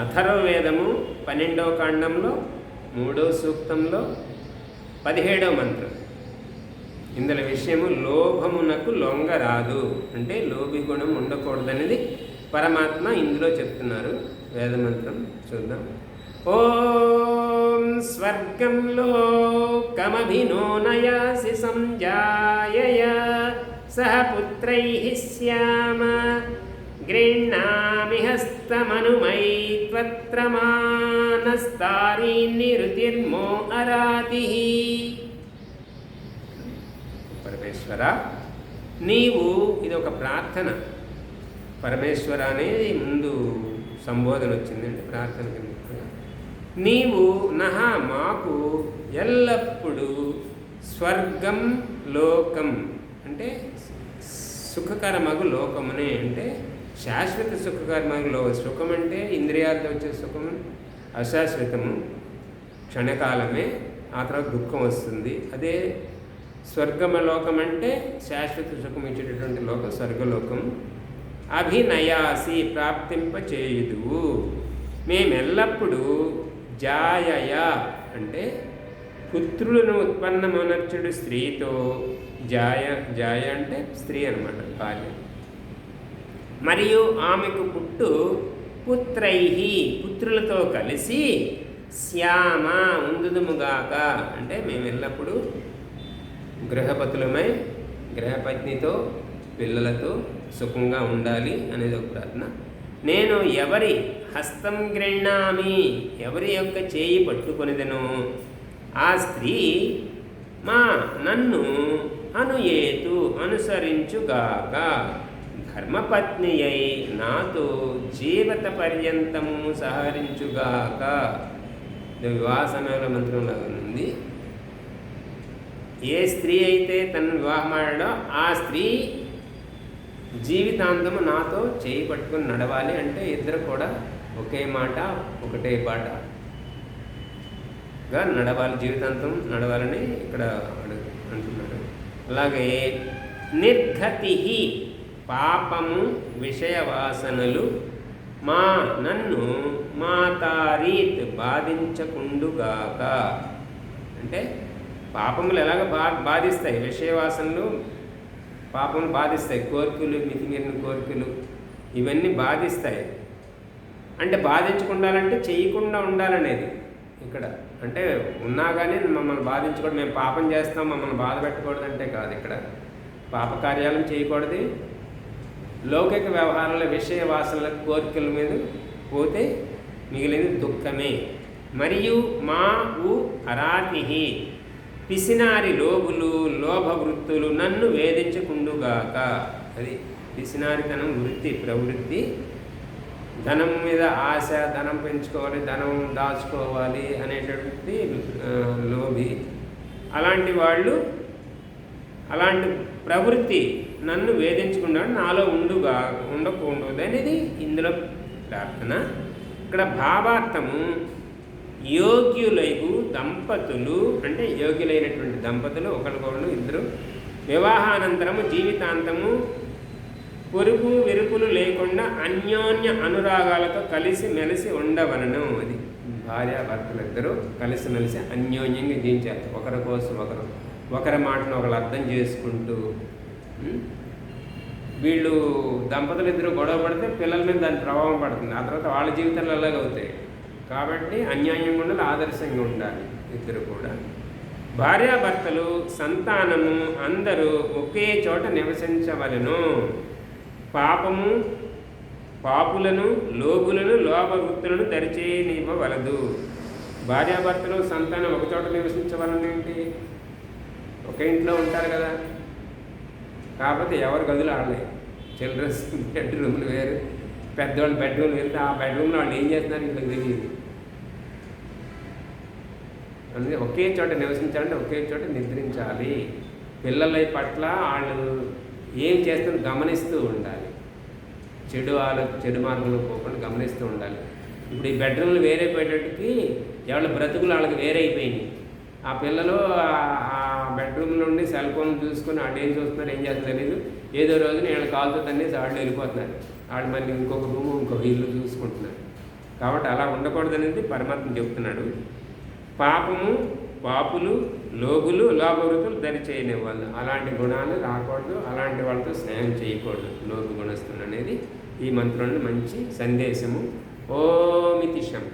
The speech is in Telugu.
అథర్వవేదము 12వ కాండంలో 3వ సూక్తంలో 17వ మంత్రం. ఇందులో విషయము లోభమునకు లొంగరాదు, అంటే లోభి గుణం ఉండకూడదనేది పరమాత్మ ఇందులో చెప్తున్నారు. వేదమంత్రం చూద్దాం. ఓం స్వర్గం లోకమభినోనయాసి సంజాయయ సహ పుత్రైః శ్యామ గృహ్ణామి హస్తమనుమై త్వత్ర మానస్తారీన్నిరుతిర్మో అరాతిః. పరమేశ్వర, నీవు, ఇది ఒక ప్రార్థన. పరమేశ్వర అనేది ముందు సంబోధన వచ్చిందండి ప్రార్థన కింద. నీవు నహ మాకు ఎల్లప్పుడూ స్వర్గం లోకం అంటే సుఖకరమగు లోకమునే, అంటే శాశ్వత సుఖకరమగు లోకం. సుఖం అంటే ఇంద్రియాలతో వచ్చే సుఖము అశాశ్వతము, క్షణకాలమే, ఆ తర్వాత దుఃఖం వస్తుంది. అదే స్వర్గమ లోకం అంటే శాశ్వత సుఖం ఇచ్చేటటువంటి లోకం స్వర్గలోకం. అభినయాసి ప్రాప్తింపచేయుదువు. మేమెల్లప్పుడూ జాయయ అంటే పుత్రులను ఉత్పన్నమనర్చుడు స్త్రీతో, జాయ అంటే స్త్రీ అనమాట, భార్య, మరియు ఆమెకు పుట్టు పుత్రైహి పుత్రులతో కలిసి శ్యామ ఉందుదుముగాక అంటే మేము ఎల్లప్పుడూ గృహపతులమై గృహపత్నితో పిల్లలతో సుఖంగా ఉండాలి అనేది ఒక ప్రార్థన. నేను ఎవరి హస్తం గృహ్ణామి ఎవరి యొక్క చేయి పట్టుకొనిదనో ఆ స్త్రీ నన్ను అనుయేతు అనుసరించుగాక, ధర్మపత్ని అయి నాతో జీవిత పర్యంతము సహరించుగాక. వివాహ సమయంలో మంత్రంలో ఉంది. ఏ స్త్రీ అయితే తనను వివాహమాడాడో ఆ స్త్రీ జీవితాంతము నాతో చేయి పట్టుకుని నడవాలి, అంటే ఇద్దరు కూడా ఒకే మాట ఒకటే బాటగా నడవాలి, జీవితాంతం నడవాలని ఇక్కడ అంటున్నారు. అలాగే నిర్గతి పాపము విషయవాసనలు నన్ను మాతారీత్ బాధించకుండుగాక, అంటే పాపములు ఎలాగ బాధిస్తాయి, విషయవాసనలు పాపం బాధిస్తాయి, కోరికలు మితిమీరిన కోరికలు ఇవన్నీ బాధిస్తాయి. అంటే బాధించకుండాలంటే చేయకుండా ఉండాలనేది ఇక్కడ. అంటే ఉన్నా కానీ మమ్మల్ని బాధించకూడదు, మేము పాపం చేస్తాం మమ్మల్ని బాధ పెట్టకూడదు అంటే కాదు. ఇక్కడ పాపకార్యాలను చేయకూడదు, లౌకిక వ్యవహారాల విషయ వాసనల కోరికల మీద పోతే మిగిలినది దుఃఖమే. మరియు అరాతి పిసినారి లోబులు లోభవృత్తులు నన్ను వేధించకుండుగాక. అది పిసినారితనం వృత్తి ప్రవృత్తి, ధనం మీద ఆశ, ధనం పెంచుకోవాలి, ధనం దాచుకోవాలి అనేటటువంటి లోభి. అలాంటి వాళ్ళు, అలాంటి ప్రవృత్తి నన్ను వేధించకుండా నాలో ఉండకూడదు అనేది ఇందులో ప్రార్థన. ఇక్కడ భావార్థము యోగ్యులైగు దంపతులు అంటే యోగ్యులైనటువంటి దంపతులు ఒకరికొకరు ఇద్దరు వివాహానంతరము జీవితాంతము పొరుగు విరుపులు లేకుండా అన్యోన్య అనురాగాలతో కలిసి మెలిసి ఉండవలను. అది భార్యాభర్తలిద్దరూ కలిసిమెలిసి అన్యోన్యంగా జీవించాలి, ఒకరి కోసం ఒకరి మాటను ఒకరు అర్థం చేసుకుంటూ. వీళ్ళు దంపతులు ఇద్దరు గొడవ పడితే పిల్లల మీద దాని ప్రభావం పడుతుంది, ఆ తర్వాత వాళ్ళ జీవితాలు అలాగే అవుతాయి. కాబట్టి అన్యాయంగా ఉండాలి, ఆదర్శంగా ఉండాలి ఇద్దరు కూడా. భార్యాభర్తలు సంతానము అందరూ ఒకే చోట నివసించవలను. పాపులను లోబులను లోభవృత్తులను దరిచేయనివ్వవలదు. భార్యాభర్తలు సంతానం ఒక చోట నివసించవలని ఏంటి, ఒకే ఇంట్లో ఉంటారు కదా, కాకపోతే ఎవరు గదులు ఆడలేదు. చిల్డ్రన్స్ బెడ్రూమ్లు వేరు, పెద్దవాళ్ళు బెడ్రూమ్లు వేరు. ఆ బెడ్రూమ్లో వాళ్ళు ఏం చేస్తున్నారు ఇంట్లో తెలియదు. అందుకే ఒకే చోట నివసించాలంటే ఒకే చోట నిద్రించాలి. పిల్లల పట్ల వాళ్ళు ఏం చేస్తుందో గమనిస్తూ ఉండాలి, చెడు మార్గంలో పోకుండా గమనిస్తూ ఉండాలి. ఇప్పుడు ఈ బెడ్రూమ్లు వేరైపోయేటట్టుకి ఎవరి బ్రతుకులు వాళ్ళకి వేరైపోయినాయి. ఆ పిల్లలు ఆ బెడ్రూమ్ నుండి సెల్ ఫోన్ చూసుకొని వాళ్ళు ఏం చూస్తున్నారు ఏం చేస్తున్నారు తెలియదు. ఏదో రోజున వీళ్ళ కాలుతో తన్నేసి వాళ్ళు వెళ్ళిపోతున్నారు. వాళ్ళు మళ్ళీ ఇంకొక రూము ఇంకొక ఇల్లు చూసుకుంటున్నారు. కాబట్టి అలా ఉండకూడదు అనేది పరమాత్మ చెప్తున్నాడు. పాపము, పాపులు, లోగులు, లోభవృతులు దరి చేయని వాళ్ళు, అలాంటి గుణాలు రాకూడదు, అలాంటి వాళ్ళతో స్నేహం చేయకూడదు. లోభ గుణస్థులు అనేది ఈ మంత్రంలో మంచి సందేశము. ఓమితి శం.